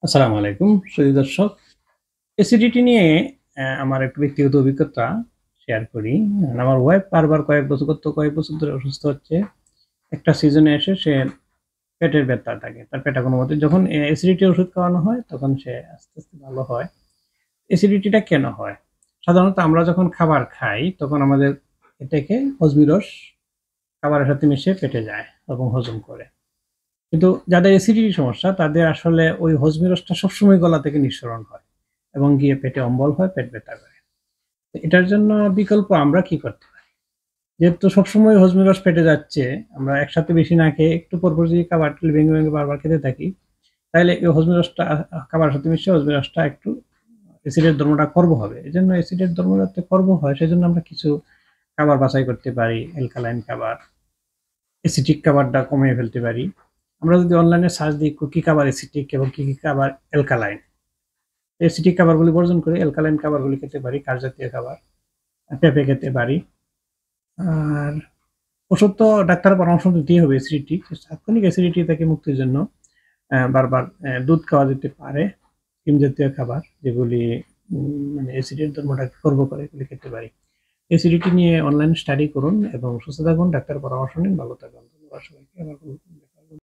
আসসালামু আলাইকুম সুধী দর্শক। অ্যাসিডিটি নিয়ে আমার একটু ব্যক্তিগত অভিজ্ঞতা শেয়ার করি। আমার ওয়াইফ বারবার কয়েক বছর ধরে অসুস্থ হচ্ছে। একটা সিজনে এসে সে পেটের ব্যথা থাকে। তার পেটে কোনোমতে যখন অ্যাসিডিটির ওষুধ খাওয়ানো হয় তখন সে আস্তে আস্তে ভালো হয়। অ্যাসিডিটিটা কেন হয়? সাধারণত আমরা যখন খাবার খাই তখন আমাদের এ থেকে হজমি রস খাবারের সাথে মিশে পেটে যায় এবং হজম করে। কিন্তু যাদের অ্যাসিডিটির সমস্যা তাদের আসলে ওই হজমি রসটা সবসময় গলা থেকে নিঃসরণ হয় এবং গিয়ে পেটে অম্বল হয়, পেট ব্যথা করে। তো এটার জন্য বিকল্প আমরা কি করতে পারি? যেহেতু সবসময় হজমি রস পেটে যাচ্ছে, আমরা একসাথে বেশি না খেয়ে একটু পরপর যদি খাবারটা ভেঙে বারবার খেতে থাকি, তাহলে এই হজমি রসটা খাবারের সাথে মিশে হজমি রসটা একটু অ্যাসিডের ধর্মটা খর্ব হবে। এজন্য অ্যাসিডের ধর্ম যাতে খর্ব হয় সেজন্য আমরা কিছু খাবার বাছাই করতে পারি, অ্যালকালাইন খাবার, অ্যাসিডিক খাবারটা কমিয়ে ফেলতে পারি। আমরা যদি অনলাইনে সার্চ দিই কি খাবার অ্যাসিডিক এবং কি খাবার অ্যালকালাইন। অ্যাসিডিক খাবারগুলি বর্জন করে অ্যালকালাইন খাবারগুলি খেতে পারি, কাঠ জাতীয় খাবার, পেঁপে খেতে পারি। আর ওষুধ তো ডাক্তারের পরামর্শ দিতেই হবে অ্যাসিডিটি। তাৎক্ষণিক অ্যাসিডিটি থেকে মুক্তির জন্য বারবার দুধ খাওয়া যেতে পারে, ডিম জাতীয় খাবার যেগুলি মানে অ্যাসিডের ধর্মটাকে খর্ব করে এগুলি খেতে পারি। অ্যাসিডিটি নিয়ে অনলাইন স্টাডি করুন এবং সুস্থ থাকুন, ডাক্তারের পরামর্শ নিন, ভালো থাকুন। ধন্যবাদ সবাইকে।